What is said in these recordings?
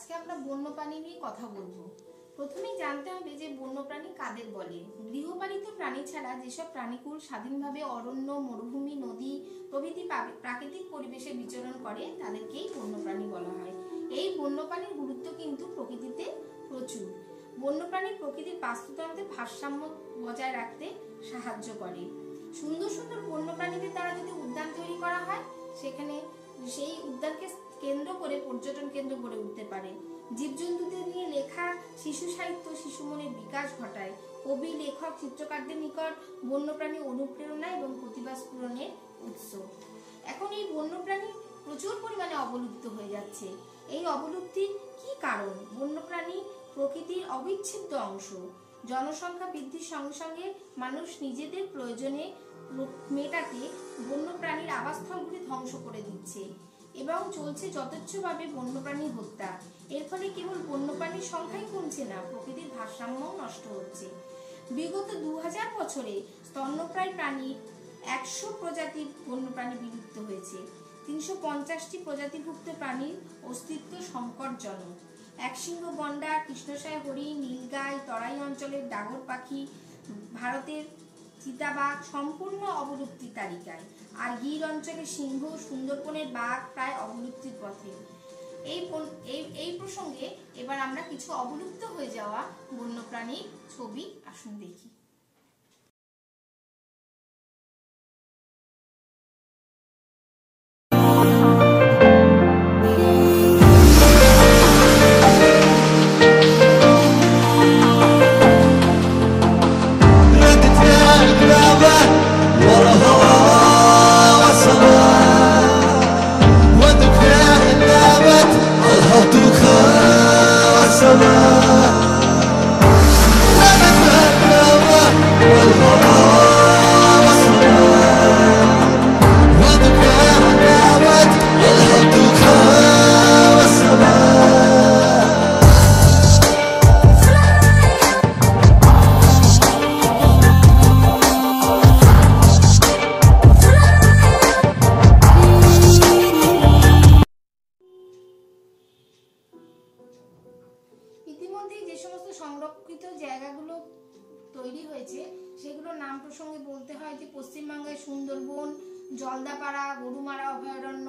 আজকে আমরা বন্যপ্রাণী নিয়ে কথা বলবো। প্রথমেই জানতে হবে যে বন্যপ্রাণী কাদের বলে। গৃহপালিত প্রাণী ছাড়া যেসব প্রাণীকুল স্বাধীনভাবে অরণ্য, মরুভূমি, নদী প্রভৃতি প্রাকৃতিক পরিবেশে বিচরণ করে তাদেরকেই বন্যপ্রাণী বলা হয়। এই বন্যপ্রাণীর গুরুত্ব কিন্তু প্রকৃতিতে প্রচুর। বন্যপ্রাণী প্রকৃতির বাস্তুতন্ত্রের ভারসাম্য বজায় রাখতে সাহায্য করে। সুন্দর সুন্দর বন্যপ্রাণীদের দ্বারা যদি উদ্যান তৈরি করা হয়, সেখানে সেই উদ্যানকে কেন্দ্র করে পর্যটন কেন্দ্র গড়ে উঠতে পারে। জীবজন্তুদের নিয়ে লেখা শিশু সাহিত্য শিশু মনের বিকাশ ঘটায়। কবি, লেখক, চিত্রকারদের নিকট বন্যপ্রাণী অনুপ্রেরণা এবং প্রতিভা স্ফুরণের উৎস। এখন এই বন্যপ্রাণী প্রচুর পরিমাণে অবলুপ্ত হয়ে যাচ্ছে। এই অবলুপ্তির কি কারণ? বন্যপ্রাণী প্রকৃতির অবিচ্ছেদ্য অংশ। জনসংখ্যা বৃদ্ধির সঙ্গে সঙ্গে মানুষ নিজেদের প্রয়োজনে মেটাতে বন্যপ্রাণীর আবাসস্থলগুলি ধ্বংস করে দিচ্ছে এবং চলছে যথেচ্ছভাবে বন্যপ্রাণী হত্যা। এর ফলে কেবল বন্যপ্রাণীর সংখ্যাই কমছে না, প্রকৃতির ভারসাম্যও নষ্ট হচ্ছে। বিগত 2000 বছরে স্তন্যপ্রায় প্রাণীর 100 প্রজাতির বন্যপ্রাণী বিলুপ্ত হয়েছে। 350টি প্রজাতিভুক্ত প্রাণীর অস্তিত্ব সংকটজনক। একশৃঙ্গ গন্ডার, কৃষ্ণসায় হরিণ, নীলগাই, তরাই অঞ্চলের ডাগর পাখি, ভারতের চিতাবাঘ সম্পূর্ণ অবলুপ্তির তালিকায়। আর গির অঞ্চলের সিংহ, সুন্দরবনের বাঘ প্রায় অবলুপ্তির পথে। এই প্রসঙ্গে এবার আমরা কিছু অবলুপ্ত হয়ে যাওয়া বন্যপ্রাণীর ছবি আসুন দেখি। ইতিমধ্যে যে সমস্ত সংরক্ষিত জায়গাগুলো তৈরি হয়েছে সেগুলোর নাম প্রসঙ্গে বলতে হয় যে পশ্চিমবঙ্গের সুন্দরবন, জলদাপাড়া, গরুমারা অভয়ারণ্য,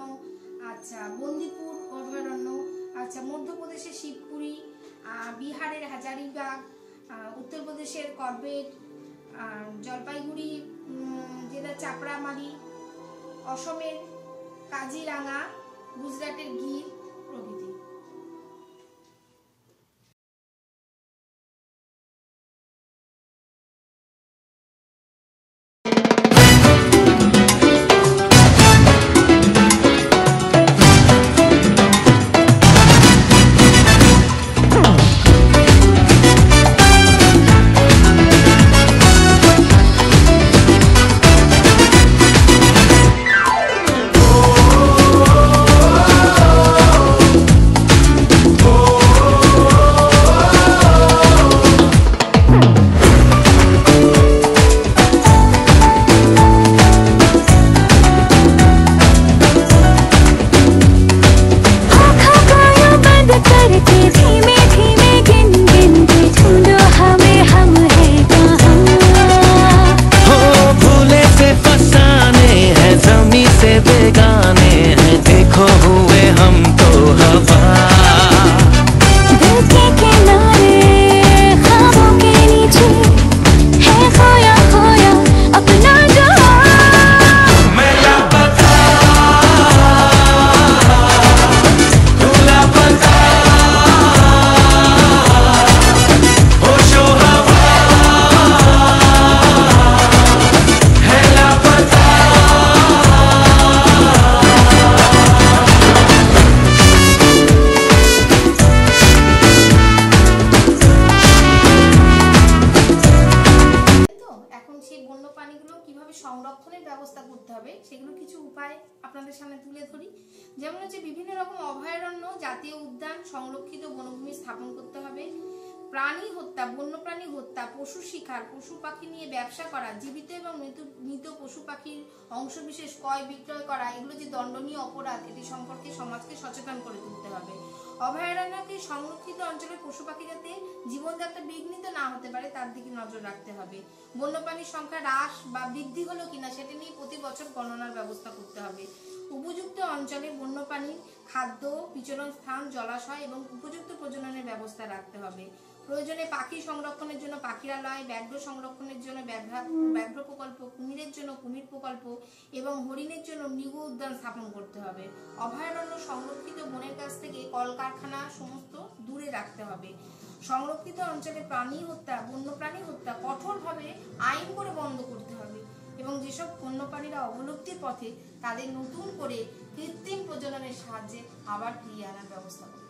বন্দিপুর অভয়ারণ্য, মধ্যপ্রদেশের শিবপুরি, বিহারের হাজারিবাগ, উত্তরপ্রদেশের করবেট, জলপাইগুড়ি জেলার চাপড়ামারি, অসমের কাজিরাঙা, গুজরাটের গির প্রভৃতি। সংরক্ষণের ব্যবস্থা করতে হবে সেগুলো কিছু উপায় আপনাদের সামনে তুলে ধরি। যেমন হচ্ছে বিভিন্ন রকম অভয়ারণ্য, জাতীয় উদ্যান, সংরক্ষিত বনভূমি স্থাপন করতে হবে। প্রাণী হত্যা, বন্যপ্রাণী হত্যা, পশু শিকার, পশু পাখি নিয়ে ব্যবসা করা, জীবিত এবং মৃত পশু পাখির অংশবিশেষ ক্রয় বিক্রয় করা, এগুলো যে দণ্ডনীয় অপরাধ, এটি সম্পর্কে সমাজকে সচেতন করে তুলতে হবে। অভয়ারণ্যকে সংরক্ষিত অঞ্চলের পশু পাখি যাতে জীবনযাত্রা বিঘ্নিত না হতে পারে তার দিকে নজর রাখতে হবে। বন্যপ্রাণীর সংখ্যা হ্রাস বা বৃদ্ধি হলো কিনা সেটা নিয়ে প্রতি বছর গণনার ব্যবস্থা করতে হবে। উপযুক্ত অঞ্চলে বন্যপ্রাণীর খাদ্য, বিচরণ স্থান, জলাশয় এবং উপযুক্ত প্রজননের ব্যবস্থা রাখতে হবে। প্রয়োজনে পাখি সংরক্ষণের জন্য পাখিরালয়, ব্যাঘ্র সংরক্ষণের জন্য ব্যাঘ্র প্রকল্প, কুমিরের জন্য কুমির প্রকল্প এবং হরিণের জন্য মৃগ উদ্যান স্থাপন করতে হবে। অভয়ারণ্য সংরক্ষিত বনের কাছ থেকে কলকারখানা সমস্ত দূরে রাখতে হবে। সংরক্ষিত অঞ্চলে প্রাণী হত্যা, বন্যপ্রাণী হত্যা কঠোরভাবে আইন করে বন্ধ করতে হবে এবং যেসব বন্যপ্রাণীরা অবলুপ্তির পথে তাদের নতুন করে কৃত্রিম প্রজননের সাহায্যে আবার ফিরিয়ে আনার ব্যবস্থা করতে হবে।